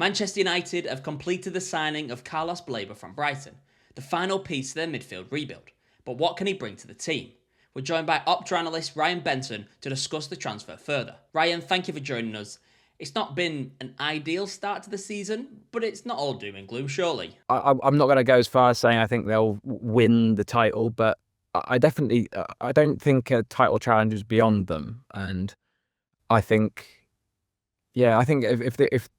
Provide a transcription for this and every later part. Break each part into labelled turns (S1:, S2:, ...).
S1: Manchester United have completed the signing of Carlos Baleba from Brighton, the final piece of their midfield rebuild. But what can he bring to the team? We're joined by Opta analyst Ryan Benson to discuss the transfer further. Ryan, thank you for joining us. It's not been an ideal start to the season, but it's not all doom and gloom, surely.
S2: I'm not going to go as far as saying I think they'll win the title, but I don't think a title challenge is beyond them. And I think if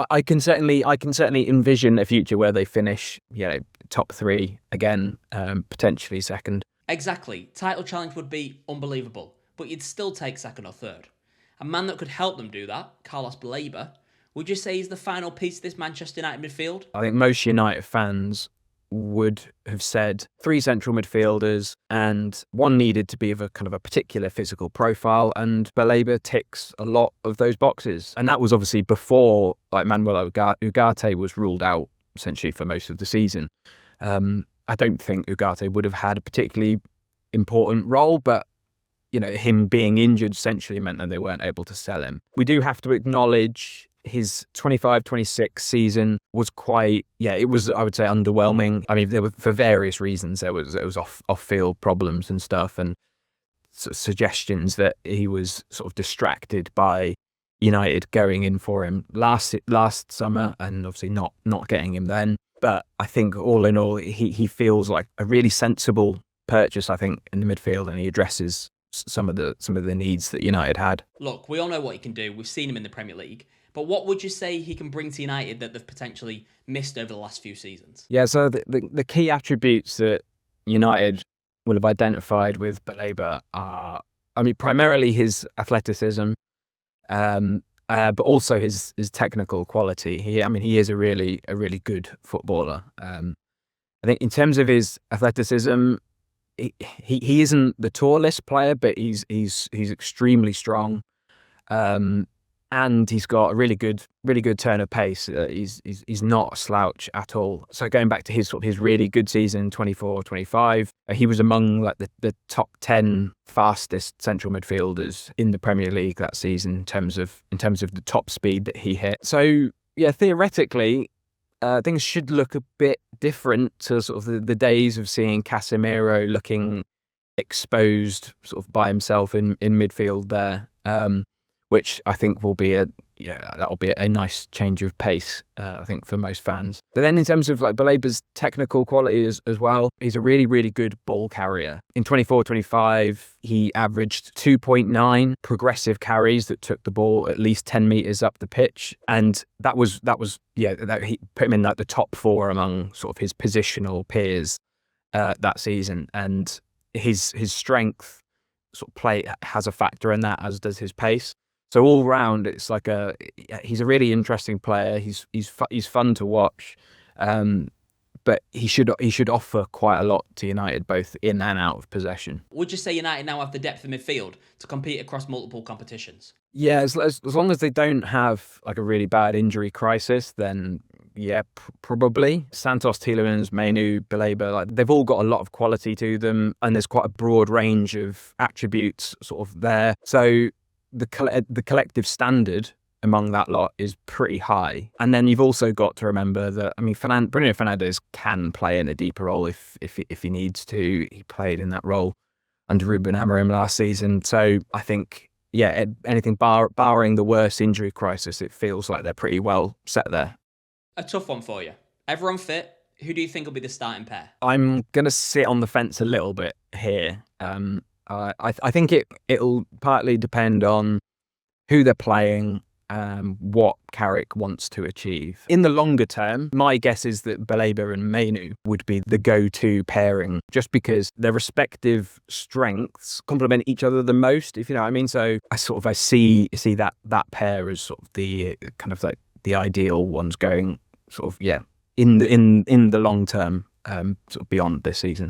S2: I can certainly envision a future where they finish, top three again, potentially second.
S1: Exactly. Title challenge would be unbelievable, but you'd still take second or third. A man that could help them do that, Carlos Baleba, would you say he's the final piece of this Manchester United midfield?
S2: I think most United fans would have said 3 central midfielders and one needed to be of a kind of a particular physical profile, and Baleba ticks a lot of those boxes. And that was obviously before Manuel Ugarte was ruled out essentially for most of the season. I don't think Ugarte would have had a particularly important role, but him being injured essentially meant that they weren't able to sell him. We do have to acknowledge his 25-26 season was I would say, underwhelming. I mean, there were, for various reasons, there was off-field problems and stuff, and suggestions that he was sort of distracted by United going in for him last summer and obviously not getting him then. But I think all in all, he feels like a really sensible purchase, I think, in the midfield, and he addresses some of the needs that United had.
S1: Look, we all know what he can do. We've seen him in the Premier League. But what would you say he can bring to United that they've potentially missed over the last few seasons?
S2: Yeah, so the key attributes that United will have identified with Baleba are, primarily his athleticism, but also his technical quality. He is a really good footballer. I think in terms of his athleticism, he isn't the tallest player, but he's extremely strong, and he's got a really good turn of pace. He's not a slouch at all. So going back to his really good season, 24-25, he was among the top 10 fastest central midfielders in the Premier League that season in terms of the top speed that he hit. So yeah, theoretically, things should look a bit different to sort of the days of seeing Casemiro looking exposed sort of by himself in midfield there, which I think will be that'll be a nice change of pace, I think, for most fans. But then in terms of Baleba's technical quality as well, he's a really good ball carrier. In 24-25, he averaged 2.9 progressive carries that took the ball at least 10 metres up the pitch. And that he put him in the top 4 among sort of his positional peers that season. And his strength sort of play has a factor in that, as does his pace. So all round, it's he's a really interesting player. He's fun to watch, but he should offer quite a lot to United, both in and out of possession.
S1: Would you say United now have the depth of midfield to compete across multiple competitions?
S2: Yeah, as long as they don't have a really bad injury crisis, then yeah, probably. Santos, Tielemans, Mainoo, Baleba, they've all got a lot of quality to them, and there's quite a broad range of attributes sort of there. So the collective standard among that lot is pretty high. And then you've also got to remember that, Bruno Fernandes can play in a deeper role if he needs to. He played in that role under Ruben Amorim last season. So I think, yeah, anything barring the worst injury crisis, it feels like they're pretty well set there.
S1: A tough one for you. Everyone fit. Who do you think will be the starting pair?
S2: I'm going to sit on the fence a little bit here. I think it'll partly depend on who they're playing, what Carrick wants to achieve. In the longer term, my guess is that Baleba and Mainoo would be the go-to pairing, just because their respective strengths complement each other the most, if you know what I mean. So I see that pair as sort of the kind of the ideal ones going sort of in the long term, sort of beyond this season.